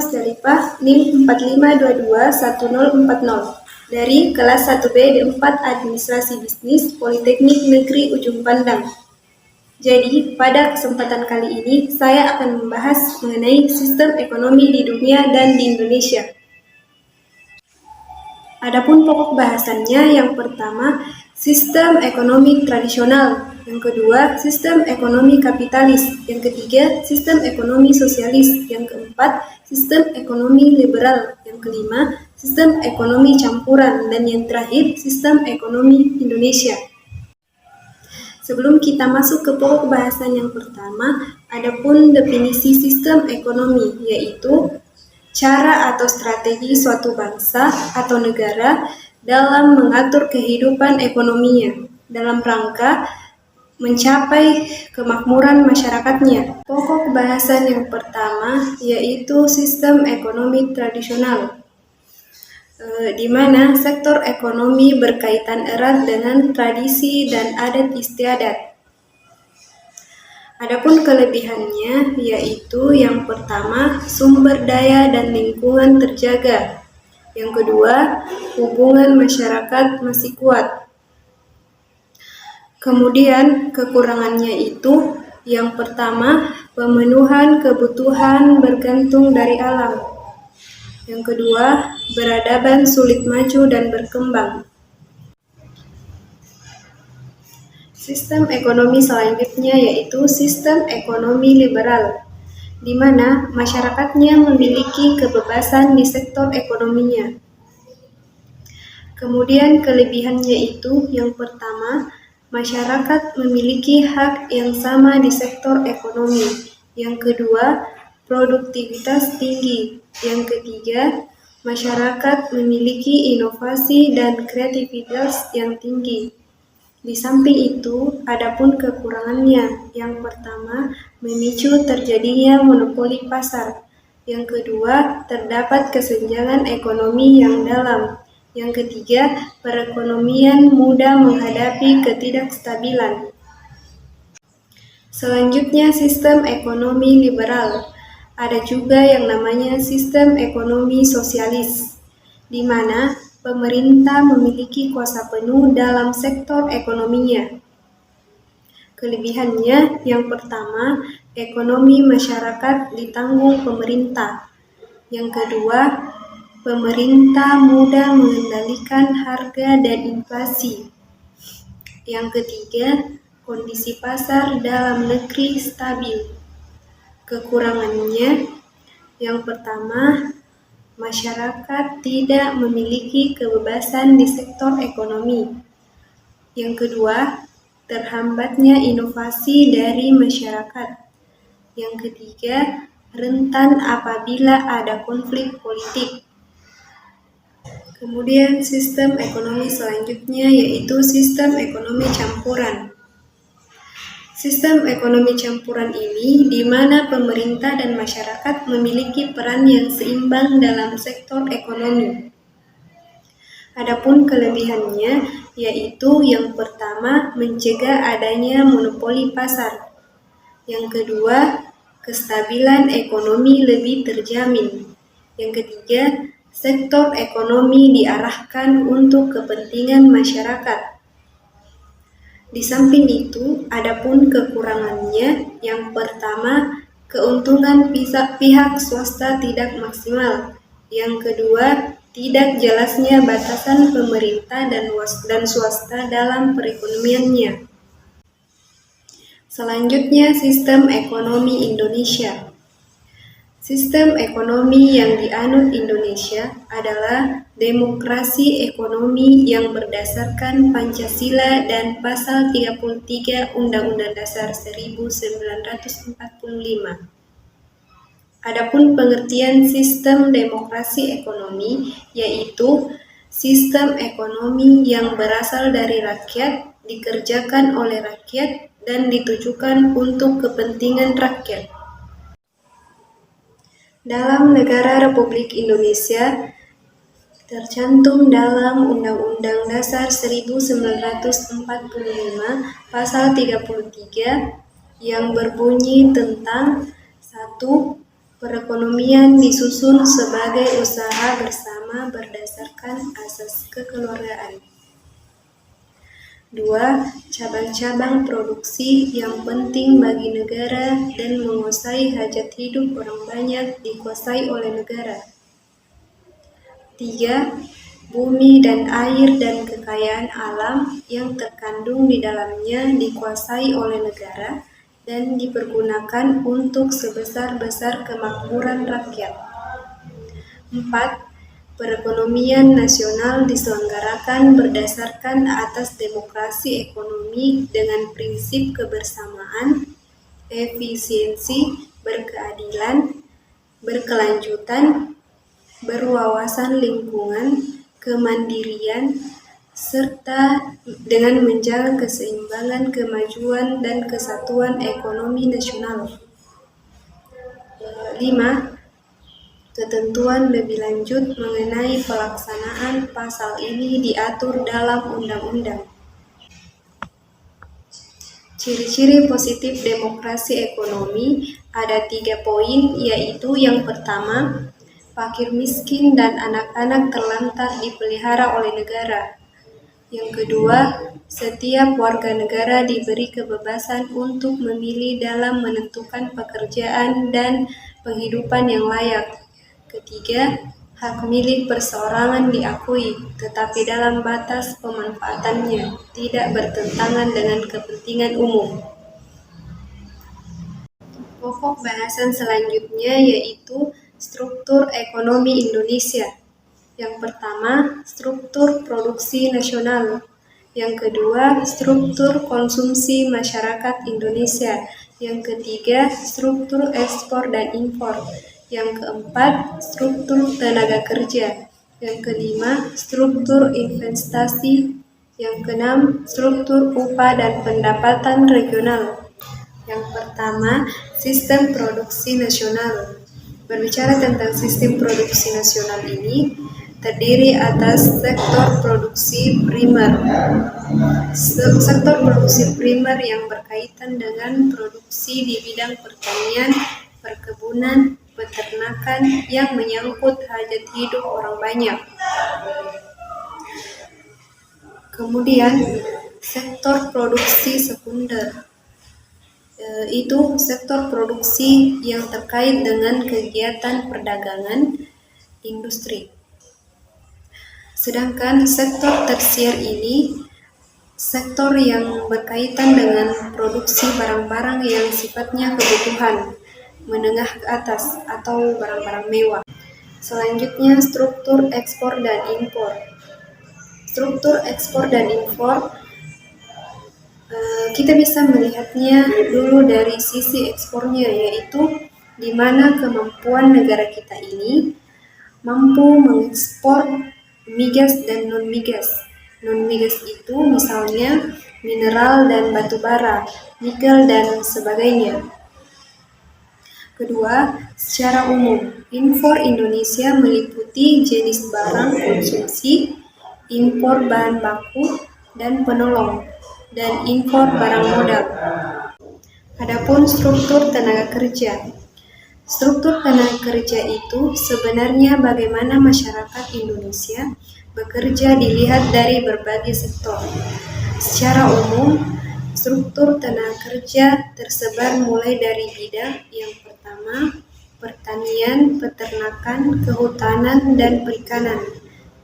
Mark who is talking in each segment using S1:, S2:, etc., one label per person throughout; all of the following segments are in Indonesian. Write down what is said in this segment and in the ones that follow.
S1: Musdalifah NIM 45221040 dari kelas 1B D4 Administrasi Bisnis Politeknik Negeri Ujung Pandang. Jadi, pada kesempatan kali ini saya akan membahas mengenai sistem ekonomi di dunia dan di Indonesia. Adapun pokok bahasannya, yang pertama, sistem ekonomi tradisional, yang kedua, sistem ekonomi kapitalis, yang ketiga, sistem ekonomi sosialis, yang keempat, sistem ekonomi liberal, yang kelima, sistem ekonomi campuran, dan yang terakhir, sistem ekonomi Indonesia. Sebelum kita masuk ke pokok bahasan yang pertama, adapun definisi sistem ekonomi, yaitu cara atau strategi suatu bangsa atau negara dalam mengatur kehidupan ekonominya dalam rangka mencapai kemakmuran masyarakatnya. Pokok bahasan yang pertama yaitu sistem ekonomi tradisional, di mana sektor ekonomi berkaitan erat dengan tradisi dan adat istiadat. Adapun kelebihannya yaitu yang pertama, sumber daya dan lingkungan terjaga. Yang kedua, hubungan masyarakat masih kuat. Kemudian kekurangannya itu yang pertama, pemenuhan kebutuhan bergantung dari alam. Yang kedua, peradaban sulit maju dan berkembang. Sistem ekonomi selanjutnya yaitu sistem ekonomi liberal, di mana masyarakatnya memiliki kebebasan di sektor ekonominya. Kemudian kelebihannya itu yang pertama, masyarakat memiliki hak yang sama di sektor ekonomi. Yang kedua, produktivitas tinggi. Yang ketiga, masyarakat memiliki inovasi dan kreativitas yang tinggi. Di samping itu, adapun kekurangannya. Yang pertama, memicu terjadinya monopoli pasar. Yang kedua, terdapat kesenjangan ekonomi yang dalam. Yang ketiga, perekonomian mudah menghadapi ketidakstabilan. Selanjutnya, sistem ekonomi liberal. Ada juga yang namanya sistem ekonomi sosialis, di mana pemerintah memiliki kuasa penuh dalam sektor ekonominya. Kelebihannya yang pertama, ekonomi masyarakat ditanggung pemerintah. Yang kedua, pemerintah mudah mengendalikan harga dan inflasi. Yang ketiga, kondisi pasar dalam negeri stabil. Kekurangannya yang pertama, masyarakat tidak memiliki kebebasan di sektor ekonomi. Yang kedua, terhambatnya inovasi dari masyarakat. Yang ketiga, rentan apabila ada konflik politik. Kemudian sistem ekonomi selanjutnya yaitu sistem ekonomi campuran. Sistem ekonomi campuran ini di mana pemerintah dan masyarakat memiliki peran yang seimbang dalam sektor ekonomi. Adapun kelebihannya yaitu yang pertama, mencegah adanya monopoli pasar. Yang kedua, kestabilan ekonomi lebih terjamin. Yang ketiga, sektor ekonomi diarahkan untuk kepentingan masyarakat. Di samping itu, adapun kekurangannya, yang pertama, keuntungan pihak swasta tidak maksimal. Yang kedua, tidak jelasnya batasan pemerintah dan swasta dalam perekonomiannya. Selanjutnya, sistem ekonomi Indonesia. Sistem ekonomi yang dianut Indonesia adalah demokrasi ekonomi yang berdasarkan Pancasila dan Pasal 33 Undang-Undang Dasar 1945. Adapun pengertian sistem demokrasi ekonomi yaitu sistem ekonomi yang berasal dari rakyat, dikerjakan oleh rakyat, dan ditujukan untuk kepentingan rakyat. Dalam negara Republik Indonesia, tercantum dalam Undang-Undang Dasar 1945 Pasal 33 yang berbunyi tentang 1. Perekonomian disusun sebagai usaha bersama berdasarkan asas kekeluargaan. 2. Cabang-cabang produksi yang penting bagi negara dan menguasai hajat hidup orang banyak dikuasai oleh negara. 3. Bumi dan air dan kekayaan alam yang terkandung di dalamnya dikuasai oleh negara dan dipergunakan untuk sebesar-besar kemakmuran rakyat. 4. Perekonomian nasional diselenggarakan berdasarkan atas demokrasi ekonomi dengan prinsip kebersamaan, efisiensi, berkeadilan, berkelanjutan, berwawasan lingkungan, kemandirian, serta dengan menjaga keseimbangan, kemajuan, dan kesatuan ekonomi nasional. 5. Ketentuan lebih lanjut mengenai pelaksanaan pasal ini diatur dalam undang-undang. Ciri-ciri positif demokrasi ekonomi ada 3 poin, yaitu yang pertama, fakir miskin dan anak-anak terlantar dipelihara oleh negara. Yang kedua, setiap warga negara diberi kebebasan untuk memilih dalam menentukan pekerjaan dan penghidupan yang layak. Ketiga, hak milik perseorangan diakui, tetapi dalam batas pemanfaatannya, tidak bertentangan dengan kepentingan umum. Pokok bahasan selanjutnya yaitu struktur ekonomi Indonesia. Yang pertama, struktur produksi nasional. Yang kedua, struktur konsumsi masyarakat Indonesia. Yang ketiga, struktur ekspor dan impor. Yang keempat, struktur tenaga kerja. Yang kelima, struktur investasi. Yang keenam, struktur upah dan pendapatan regional. Yang pertama, sistem produksi nasional. Berbicara tentang sistem produksi nasional ini, terdiri atas sektor produksi primer. Sektor produksi primer yang berkaitan dengan produksi di bidang pertanian, perkebunan, peternakan yang menyangkut hajat hidup orang banyak. Kemudian, sektor produksi sekunder. Itu sektor produksi yang terkait dengan kegiatan perdagangan, industri. Sedangkan sektor tersier ini sektor yang berkaitan dengan produksi barang-barang yang sifatnya kebutuhan menengah ke atas atau barang-barang mewah. Selanjutnya, struktur ekspor dan impor. Struktur ekspor dan impor kita bisa melihatnya dulu dari sisi ekspornya, yaitu di mana kemampuan negara kita ini mampu mengekspor migas dan non-migas. Non-migas itu misalnya mineral dan batu bara, nikel dan sebagainya. Kedua, secara umum, impor Indonesia meliputi jenis barang konsumsi, impor bahan baku dan penolong, dan impor barang modal. Adapun struktur tenaga kerja. Struktur tenaga kerja itu sebenarnya bagaimana masyarakat Indonesia bekerja dilihat dari berbagai sektor. Secara umum, struktur tenaga kerja tersebar mulai dari bidang yang pertama, pertanian, peternakan, kehutanan, dan perikanan.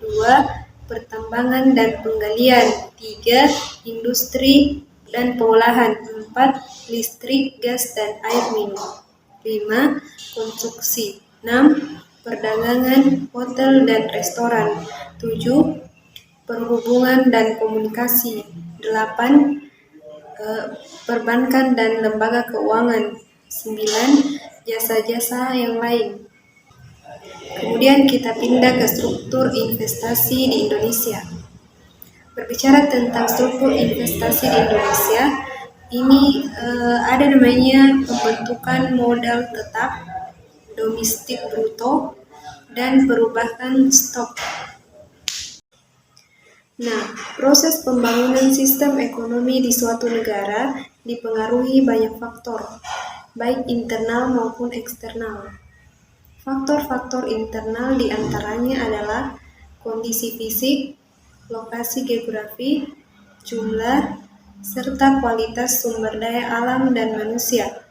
S1: 2. Pertambangan dan penggalian. 3. Industri dan pengolahan. 4. Listrik, gas, dan air minum. 5. Konstruksi. 6. Perdagangan, hotel dan restoran. 7. Perhubungan dan komunikasi. 8. Perbankan dan lembaga keuangan. 9. Jasa-jasa yang lain. Kemudian kita pindah ke struktur investasi di Indonesia. Berbicara tentang struktur investasi di Indonesia, ini ada namanya pembentukan modal tetap, domestik bruto, dan perubahan stok. Nah, proses pembangunan sistem ekonomi di suatu negara dipengaruhi banyak faktor, baik internal maupun eksternal. Faktor-faktor internal diantaranya adalah kondisi fisik, lokasi geografi, jumlah, serta kualitas sumber daya alam dan manusia.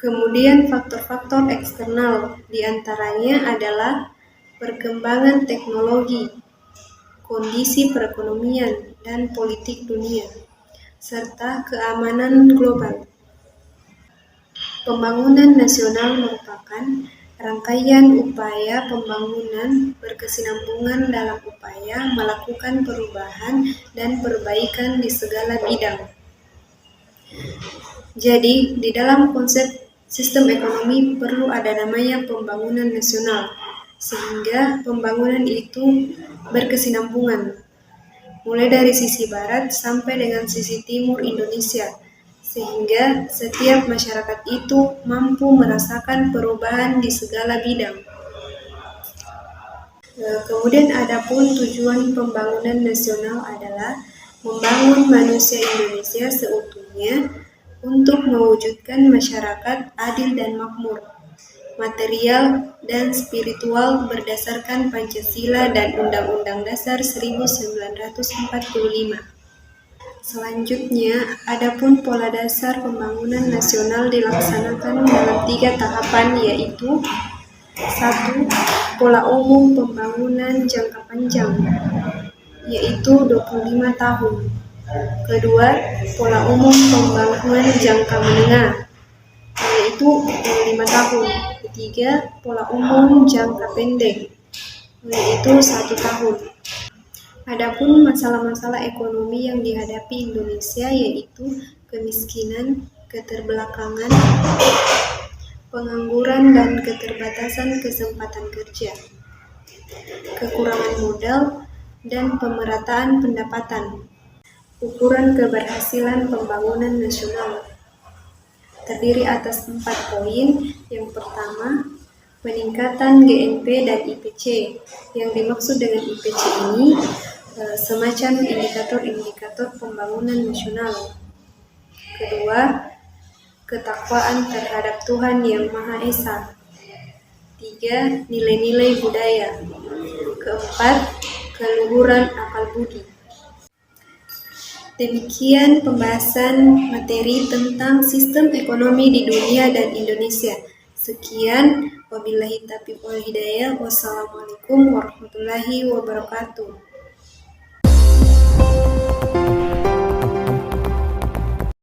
S1: Kemudian faktor-faktor eksternal diantaranya adalah perkembangan teknologi, kondisi perekonomian dan politik dunia, serta keamanan global. Pembangunan nasional merupakan rangkaian upaya pembangunan berkesinambungan dalam upaya melakukan perubahan dan perbaikan di segala bidang. Jadi, di dalam konsep sistem ekonomi perlu ada namanya pembangunan nasional, sehingga pembangunan itu berkesinambungan, mulai dari sisi barat sampai dengan sisi timur Indonesia, sehingga setiap masyarakat itu mampu merasakan perubahan di segala bidang. Kemudian adapun tujuan pembangunan nasional adalah membangun manusia Indonesia seutuhnya untuk mewujudkan masyarakat adil dan makmur, material dan spiritual berdasarkan Pancasila dan Undang-Undang Dasar 1945. Selanjutnya, adapun pola dasar pembangunan nasional dilaksanakan dalam 3 tahapan, yaitu 1. Pola umum pembangunan jangka panjang, yaitu 25 tahun. Kedua, pola umum pembangunan jangka menengah, yaitu 25 tahun. Ketiga, pola umum jangka pendek, yaitu 1 tahun. Adapun masalah-masalah ekonomi yang dihadapi Indonesia yaitu kemiskinan, keterbelakangan, pengangguran dan keterbatasan kesempatan kerja, kekurangan modal, dan pemerataan pendapatan. Ukuran keberhasilan pembangunan nasional terdiri atas 4 poin. Yang pertama, peningkatan GNP dan IPC. Yang dimaksud dengan IPC ini semacam indikator-indikator pembangunan nasional. Kedua, ketakwaan terhadap Tuhan Yang Maha Esa. 3. Nilai-nilai budaya. Keempat, keluhuran akal budi. Demikian pembahasan materi tentang sistem ekonomi di dunia dan Indonesia. Sekian, wabillahi taufiq wal hidayah. Wassalamualaikum warahmatullahi wabarakatuh.